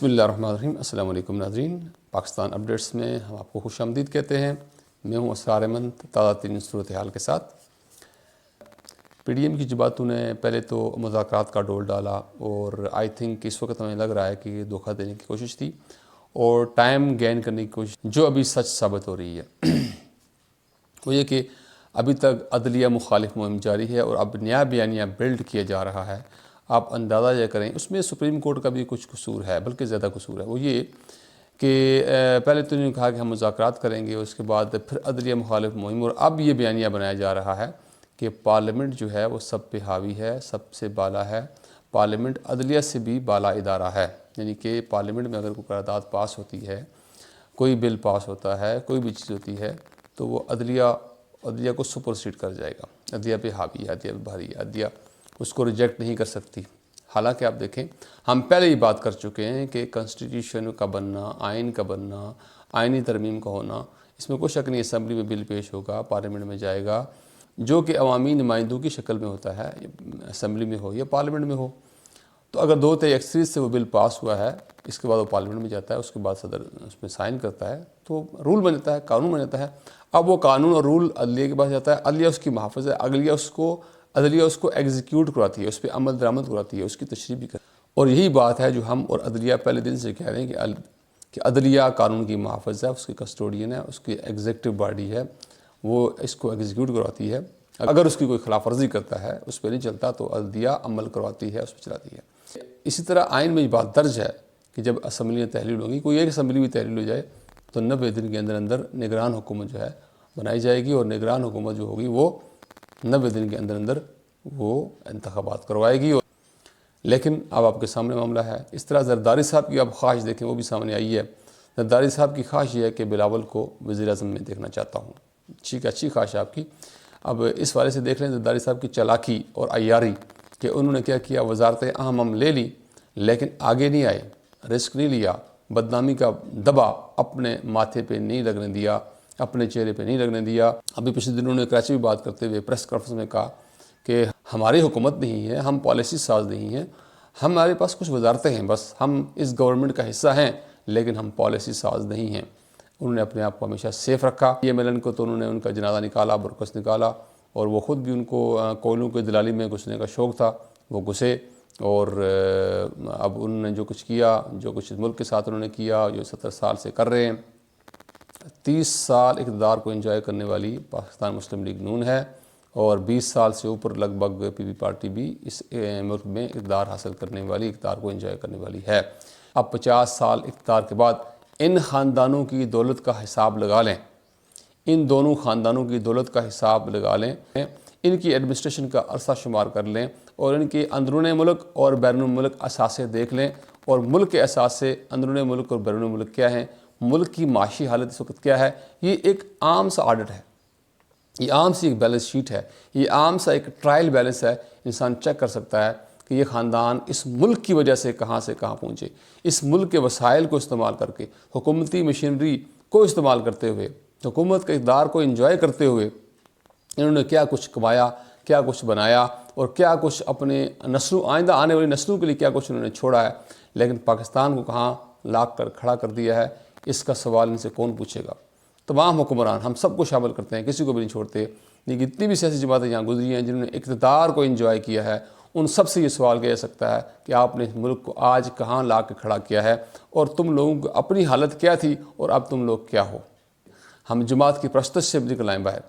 بسم اللہ الرحمن الرحیم۔ السلام علیکم ناظرین، پاکستان اپڈیٹس میں ہم آپ کو خوش آمدید کہتے ہیں۔ میں ہوں اسرار احمد تازہ ترین صورتحال کے ساتھ۔ پی ڈی ایم کی جماعتوں نے پہلے تو مذاکرات کا ڈول ڈالا اور آئی تھنک اس وقت ہمیں لگ رہا ہے کہ یہ دھوکہ دینے کی کوشش تھی اور ٹائم گین کرنے کی کوشش جو ابھی سچ ثابت ہو رہی ہے وہ یہ کہ ابھی تک عدلیہ مخالف مہم جاری ہے اور اب نیا بیانیہ بلڈ کیا جا رہا ہے۔ آپ اندازہ یہ کریں، اس میں سپریم کورٹ کا بھی کچھ قصور ہے، بلکہ زیادہ قصور ہے۔ وہ یہ کہ پہلے تو انہوں نے کہا کہ ہم مذاکرات کریں گے، اس کے بعد پھر عدلیہ مخالف مہم، اور اب یہ بیانیہ بنایا جا رہا ہے کہ پارلیمنٹ جو ہے وہ سب پہ حاوی ہے، سب سے بالا ہے، پارلیمنٹ عدلیہ سے بھی بالا ادارہ ہے۔ یعنی کہ پارلیمنٹ میں اگر کوئی قرارداد پاس ہوتی ہے، کوئی بل پاس ہوتا ہے، کوئی بھی چیز ہوتی ہے، تو وہ عدلیہ کو سپرسیڈ کر جائے گا۔ عدلیہ پہ حاوی ہے، عدلیہ پہ بھاری ہے، عدلیہ اس کو ریجیکٹ نہیں کر سکتی۔ حالانکہ آپ دیکھیں، ہم پہلے ہی بات کر چکے ہیں کہ کنسٹیٹیوشن کا بننا، آئین کا بننا، آئینی ترمیم کا ہونا، اس میں کوئی شک نہیں۔ اسمبلی میں بل پیش ہوگا، پارلیمنٹ میں جائے گا، جو کہ عوامی نمائندوں کی شکل میں ہوتا ہے، اسمبلی میں ہو یا پارلیمنٹ میں ہو۔ تو اگر 2/3 اکثریت سے وہ بل پاس ہوا ہے، اس کے بعد وہ پارلیمنٹ میں جاتا ہے، اس کے بعد صدر اس میں سائن کرتا ہے، تو رول بن جاتا ہے، قانون بن جاتا ہے۔ اب وہ قانون اور رول عدلیہ کے پاس جاتا ہے، عدلیہ اس کی محافظ ہے، عدلیہ اس کو ایگزیکیوٹ کراتی ہے، اس پہ عمل درآمد کراتی ہے، اس کی تشریح بھی کرتی ہے۔ اور یہی بات ہے جو ہم اور عدلیہ پہلے دن سے کہہ رہے ہیں کہ عدلیہ قانون کی محافظ ہے، اس کی کسٹوڈین ہے، اس کی ایگزیکٹو باڈی ہے، وہ اس کو ایگزیکیوٹ کرواتی ہے۔ اگر اس کی کوئی خلاف ورزی کرتا ہے، اس پہ نہیں چلتا، تو عدلیہ عمل کرواتی ہے، اس پہ چلاتی ہے۔ اسی طرح آئین میں یہ بات درج ہے کہ جب اسمبلیاں تحلیل ہوگی، کوئی ایک اسمبلی بھی تحلیل ہو جائے، تو 90 دن کے اندر نگران حکومت جو ہے بنائی جائے گی، اور نگران حکومت جو ہوگی وہ 90 دن کے اندر وہ انتخابات کروائے گی۔ لیکن اب آپ کے سامنے معاملہ ہے، اس طرح زرداری صاحب کی آپ خواہش دیکھیں، وہ بھی سامنے آئی ہے۔ زرداری صاحب کی خواہش یہ ہے کہ بلاول کو وزیر اعظم میں دیکھنا چاہتا ہوں۔ ٹھیک ہے، اچھی خواہش ہے آپ کی۔ اب اس والے سے دیکھ لیں زرداری صاحب کی چالاکی اور عیاری، کہ انہوں نے کیا کیا، وزارت اہم ہم لے لی لیکن آگے نہیں آئے، رسک نہیں لیا، بدنامی کا دبا اپنے ماتھے پہ نہیں لگنے دیا، اپنے چہرے پہ نہیں لگنے دیا۔ ابھی پچھلے دنوں نے کراچی میں بات کرتے ہوئے پریس کانفرنس میں کہا کہ ہماری حکومت نہیں ہے، ہم پالیسی ساز نہیں ہیں، ہمارے پاس کچھ وزارتیں ہیں، بس ہم اس گورنمنٹ کا حصہ ہیں لیکن ہم پالیسی ساز نہیں ہیں۔ انہوں نے اپنے آپ کو ہمیشہ سیف رکھا۔ پی ایم ایل این کو تو انہوں نے ان کا جنازہ نکالا، برکس نکالا، اور وہ خود بھی ان کو کوئلوں کی دلالی میں گھسنے کا شوق تھا، وہ گھسے، اور اب انہوں نے جو کچھ کیا، جو کچھ ملک کے ساتھ انہوں نے کیا، جو 70 سال سے کر رہے ہیں۔ 30 سال اقتدار کو انجوائے کرنے والی پاکستان مسلم لیگ نون ہے، اور 20 سال سے اوپر لگ بھگ پی پی پارٹی بھی اس ملک میں اقتدار حاصل کرنے والی، اقتدار کو انجوائے کرنے والی ہے۔ اب 50 سال اقتدار کے بعد ان خاندانوں کی دولت کا حساب لگا لیں، ان دونوں خاندانوں کی دولت کا حساب لگا لیں، ان کی ایڈمنسٹریشن کا عرصہ شمار کر لیں، اور ان کے اندرون ملک اور بیرون ملک اثاثے دیکھ لیں، اور ملک کے اثاثے اندرون ملک اور بیرون ملک کیا ہیں، ملک کی معاشی حالت اس وقت کیا ہے۔ یہ ایک عام سا آڈٹ ہے، یہ عام سی ایک بیلنس شیٹ ہے، یہ عام سا ایک ٹرائل بیلنس ہے۔ انسان چیک کر سکتا ہے کہ یہ خاندان اس ملک کی وجہ سے کہاں پہنچے، اس ملک کے وسائل کو استعمال کر کے، حکومتی مشینری کو استعمال کرتے ہوئے، حکومت کے اقتدار کو انجوائے کرتے ہوئے انہوں نے کیا کچھ کمایا، کیا کچھ بنایا، اور کیا کچھ اپنے آئندہ آنے والی نسلوں کے لیے کیا کچھ انہوں نے چھوڑا ہے۔ لیکن پاکستان کو کہاں لا کر کھڑا کر دیا ہے، اس کا سوال ان سے کون پوچھے گا۔ تمام حکمران، ہم سب کو شامل کرتے ہیں، کسی کو بھی نہیں چھوڑتے، لیکن اتنی بھی سیاسی جماعتیں یہاں گزری ہیں جنہوں نے اقتدار کو انجوائے کیا ہے، ان سب سے یہ سوال کیا جا سکتا ہے کہ آپ نے اس ملک کو آج کہاں لا کے کھڑا کیا ہے، اور تم لوگوں کو اپنی حالت کیا تھی اور اب تم لوگ کیا ہو۔ ہم جماعت کی پرستش سے نکل آئیں باہر،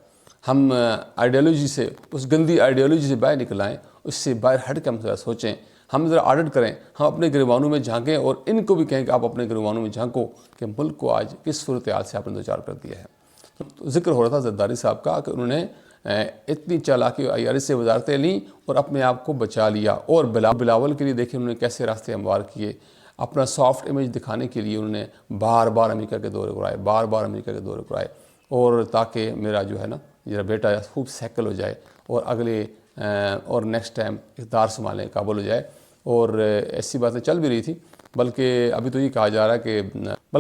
ہم آئیڈیالوجی سے، اس گندی آئیڈیالوجی سے باہر نکل آئیں، اس سے باہر ہٹ کے ہم ذرا سوچیں، ہم ذرا آڈٹ کریں، ہم اپنے گریبانوں میں جھانکیں، اور ان کو بھی کہیں کہ آپ اپنے گریبانوں میں جھانکو کہ ملک کو آج کس صورتحال سے آپ نے دوچار کر دیا ہے۔ تو ذکر ہو رہا تھا زرداری صاحب کا کہ انہوں نے اتنی چالاکی اور عیاری سے وزارتیں لیں اور اپنے آپ کو بچا لیا، اور بلاول کے لیے دیکھیں انہوں نے کیسے راستے ہموار کیے۔ اپنا سافٹ امیج دکھانے کے لیے انہوں نے بار بار امریکہ کے دورے کرائے، بار بار امریکہ کے دورے کرائے، اور تاکہ میرا جو ہے نا میرا بیٹا خوب سیکل ہو جائے، اور اور نیکسٹ ٹائم اقتدار سنبھالنے قابل ہو جائے۔ اور ایسی باتیں چل بھی رہی تھی، بلکہ ابھی تو یہ کہا جا رہا ہے کہ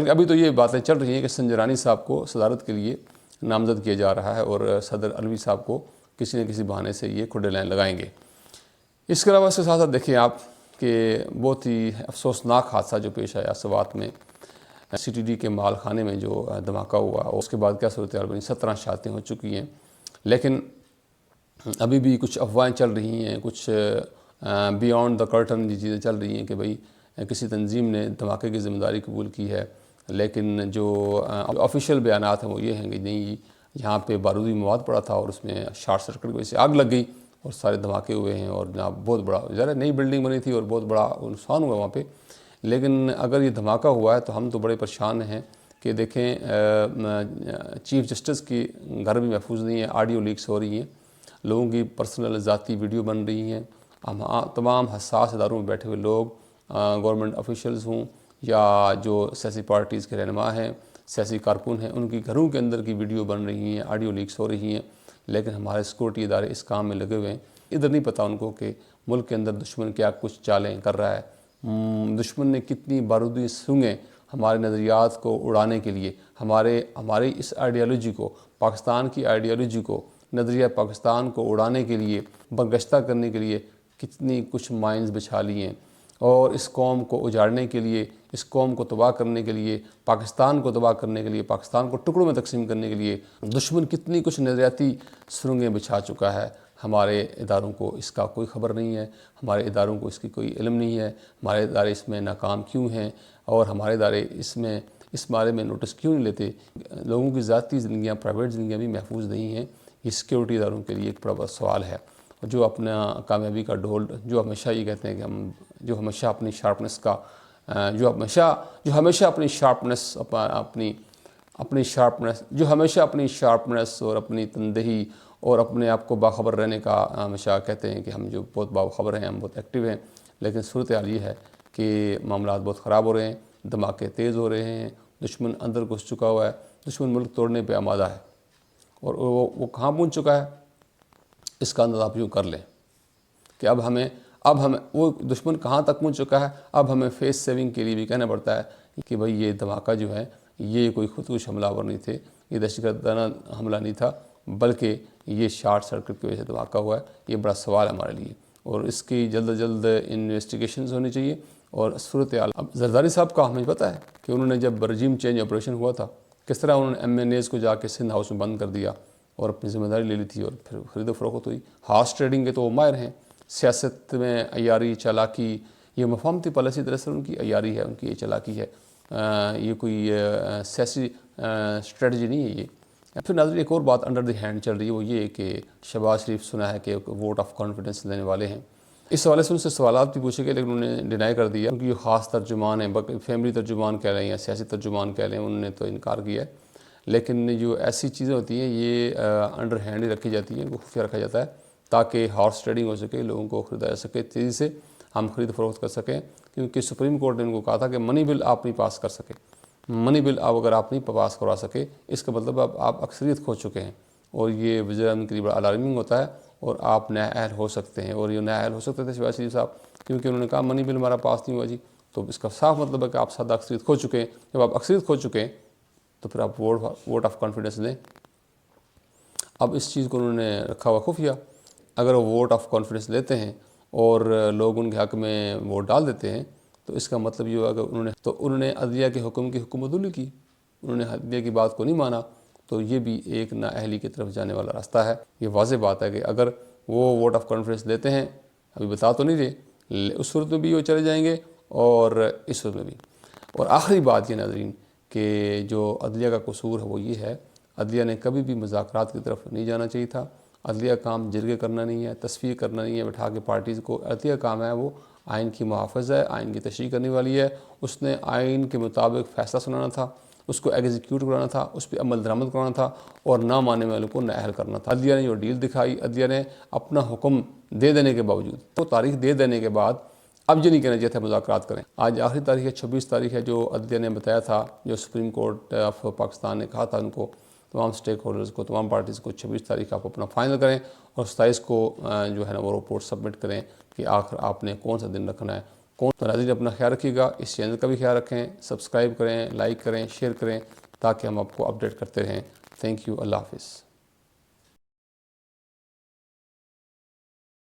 ابھی تو یہ باتیں چل رہی ہیں کہ سنجرانی صاحب کو صدارت کے لیے نامزد کیا جا رہا ہے، اور صدر علوی صاحب کو کسی نہ کسی بہانے سے یہ کھڈے لائن لگائیں گے۔ اس کے علاوہ اس کے ساتھ ساتھ دیکھیں آپ کہ بہت ہی افسوسناک حادثہ جو پیش آیا سوات میں سی ٹی ڈی کے مال خانے میں جو دھماکہ ہوا، اور اس کے بعد کیا صورتحال بنی، 17 شہادتیں ہو چکی ہیں، لیکن ابھی بھی کچھ افواہیں چل رہی ہیں، کچھ بیانڈ دا کرٹن یہ چیزیں چل رہی ہیں کہ بھئی کسی تنظیم نے دھماکے کی ذمہ داری قبول کی ہے، لیکن جو آفیشیل بیانات ہیں وہ یہ ہیں کہ نہیں، یہاں پہ بارودی مواد پڑا تھا اور اس میں شارٹ سرکٹ کی وجہ سے آگ لگ گئی اور سارے دھماکے ہوئے ہیں، اور جناب بہت بڑا ذرا نئی بلڈنگ بنی تھی اور بہت بڑا نقصان ہوا وہاں پہ۔ لیکن اگر یہ دھماکہ ہوا ہے تو ہم تو بڑے پریشان ہیں کہ دیکھیں چیف جسٹس کی گھر بھی محفوظ نہیں ہے، آڈیو لیکس ہو رہی ہیں، لوگوں کی پرسنل ذاتی ویڈیو بن رہی ہیں، تمام حساس اداروں میں بیٹھے ہوئے لوگ، گورنمنٹ آفیشلز ہوں یا جو سیاسی پارٹیز کے رہنما ہیں، سیاسی کارکن ہیں، ان کی گھروں کے اندر کی ویڈیو بن رہی ہیں، آڈیو لیکس ہو رہی ہیں، لیکن ہمارے سیکورٹی ادارے اس کام میں لگے ہوئے ہیں۔ ادھر نہیں پتہ ان کو کہ ملک کے اندر دشمن کیا کچھ چالیں کر رہا ہے، دشمن نے کتنی بارودی سنگیں ہمارے نظریات کو اڑانے کے لیے، ہماری اس آئیڈیالوجی کو، پاکستان کی آئیڈیالوجی کو، نظریہ پاکستان کو اڑانے کے لیے، برگشتہ کرنے کے لیے کتنی کچھ مائنز بچھا لی ہیں، اور اس قوم کو اجاڑنے کے لیے، اس قوم کو تباہ کرنے کے لیے، پاکستان کو تباہ کرنے کے لیے، پاکستان کو ٹکڑوں میں تقسیم کرنے کے لیے دشمن کتنی کچھ نظریاتی سرنگیں بچھا چکا ہے۔ ہمارے اداروں کو اس کا کوئی خبر نہیں ہے، ہمارے اداروں کو اس کی کوئی علم نہیں ہے، ہمارے ادارے اس میں ناکام کیوں ہیں، اور ہمارے ادارے اس بارے میں نوٹس کیوں نہیں لیتے۔ لوگوں کی ذاتی زندگیاں، پرائیویٹ زندگیاں بھی محفوظ نہیں ہیں۔ یہ سیکیورٹی اداروں کے لیے ایک بڑا سوال ہے، جو اپنا کامیابی کا ڈھول، جو ہمیشہ یہ کہتے ہیں کہ جو ہمیشہ اپنی شارپنس کا جو ہمیشہ اپنی شارپنس اور اپنی تندہی اور اپنے آپ کو باخبر رہنے کا ہمیشہ کہتے ہیں کہ ہم جو بہت باخبر ہیں، ہم بہت ایکٹیو ہیں، لیکن صورتحال یہ ہے کہ معاملات بہت خراب ہو رہے ہیں، دھماکے تیز ہو رہے ہیں، دشمن اندر گھس چکا ہوا ہے، دشمن ملک توڑنے پہ آمادہ ہے، اور وہ کہاں پہنچ چکا ہے اس کا اندازہ آپ یوں کر لیں کہ اب ہمیں وہ دشمن کہاں تک پہنچ چکا ہے۔ اب ہمیں فیس سیونگ کے لیے بھی کہنا پڑتا ہے کہ بھئی یہ دھماکہ جو ہے یہ کوئی خودکش حملہ آور نہیں تھے، یہ دہشت گردانہ حملہ نہیں تھا، بلکہ یہ شارٹ سرکٹ کی وجہ سے دھماکہ ہوا ہے۔ یہ بڑا سوال ہے ہمارے لیے، اور اس کی جلد از جلد انویسٹیگیشنز ہونی چاہیے۔ اور صورتحال اب زرداری صاحب کا ہمیں پتہ ہے کہ انہوں نے جب رجیم چینج آپریشن ہوا تھا، کس طرح انہوں نے MNAs کو جا کے سندھ ہاؤس میں بند کر دیا اور اپنی ذمہ داری لے لی تھی، اور پھر خرید و فروخت ہوئی۔ ہارس ٹریڈنگ کے تو وہ ماہر ہیں، سیاست میں عیاری، چالاکی، یہ مفاہمتی پالیسی دراصل ان کی عیاری ہے، ان کی یہ چالاکی ہے، یہ کوئی سیاسی اسٹریٹجی نہیں ہے یہ۔ پھر ناظرین ایک اور بات انڈر دی ہینڈ چل رہی ہے، وہ یہ کہ شہباز شریف سنا ہے کہ ووٹ آف کانفیڈنس دینے والے ہیں۔ اس حوالے سے ان سے سوالات بھی پوچھے گئے، لیکن انہوں نے ڈینائی کر دیا، کیونکہ یہ خاص ترجمان ہیں، فیملی ترجمان کہہ لیں یا سیاسی ترجمان کہہ لیں، انہوں نے تو انکار کیا ہے۔ لیکن جو ایسی چیزیں ہوتی ہیں یہ انڈر ہینڈ ہی رکھی جاتی ہیں، ان کو خفیہ رکھا جاتا ہے تاکہ ہارس ٹریڈنگ ہو سکے، لوگوں کو خریدا جا سکے، تیزی سے ہم خرید فروخت کر سکیں، کیونکہ سپریم کورٹ نے ان کو کہا تھا کہ منی بل آپ نہیں پاس کر سکے، منی بل اگر آپ نہیں پاس کروا سکے، اس کا مطلب آپ اکثریت کھو چکے ہیں، اور یہ وزیر اعظم کے لیے بڑا الارمنگ ہوتا ہے، اور آپ نااہل ہو سکتے ہیں۔ اور یہ نااہل ہو سکتے تھے شہباز شریف صاحب، کیونکہ انہوں نے کہا منی بل ہمارا پاس نہیں ہوا جی، تو اس کا صاف مطلب ہے کہ آپ سادہ اکثریت کھو چکے ہیں۔ جب آپ اکثریت کھو چکے ہیں تو پھر آپ ووٹ آف کانفیڈنس دیں۔ اب اس چیز کو انہوں نے رکھا ہوا خفیہ، اگر وہ ووٹ آف کانفیڈنس لیتے ہیں اور لوگ ان کے حق میں ووٹ ڈال دیتے ہیں، تو اس کا مطلب یہ ہوا کہ انہوں نے عدلیہ کے حکم کی حکم عدولی کی، انہوں نے عدلیہ کی بات کو نہیں مانا، تو یہ بھی ایک نااہلی کی طرف جانے والا راستہ ہے۔ یہ واضح بات ہے کہ اگر وہ ووٹ آف کانفیڈنس لیتے ہیں، ابھی بتا تو نہیں رہے، اس صورت میں بھی وہ چلے جائیں گے اور اس صورت میں بھی۔ اور آخری بات یہ ناظرین کہ جو عدلیہ کا قصور ہے وہ یہ ہے، عدلیہ نے کبھی بھی مذاکرات کی طرف نہیں جانا چاہیے تھا۔ عدلیہ کام جرگے کرنا نہیں ہے، تصفیہ کرنا نہیں ہے بٹھا کے پارٹیز کو۔ عدلیہ کام ہے وہ آئین کی محافظ ہے، آئین کی تشریح کرنے والی ہے، اس نے آئین کے مطابق فیصلہ سنانا تھا، اس کو ایگزیکیوٹ کرانا تھا، اس پہ عمل درآمد کرانا تھا، اور نہ ماننے والوں کو نااہل کرنا تھا۔ عدلیہ نے جو ڈیل دکھائی، عدلیہ نے اپنا حکم دے دینے کے باوجود، وہ تاریخ دے دینے کے بعد اب یہ نہیں کہنا چاہیے تھا مذاکرات کریں۔ آج آخری تاریخ ہے، 26 تاریخ ہے، جو عدلیہ نے بتایا تھا، جو سپریم کورٹ آف پاکستان نے کہا تھا ان کو، تمام سٹیک ہولڈرز کو، تمام پارٹیز کو، 26 تاریخ آپ اپنا فائنل کریں، اور 27 کو جو ہے نا وہ رپورٹ سبمٹ کریں کہ آخر آپ نے کون سا دن رکھنا ہے۔ ناظرین اپنا خیال رکھیے گا، اس چینل کا بھی خیال رکھیں، سبسکرائب کریں، لائک کریں، شیئر کریں، تاکہ ہم آپ کو اپڈیٹ کرتے رہیں۔ تھینک یو، اللہ حافظ۔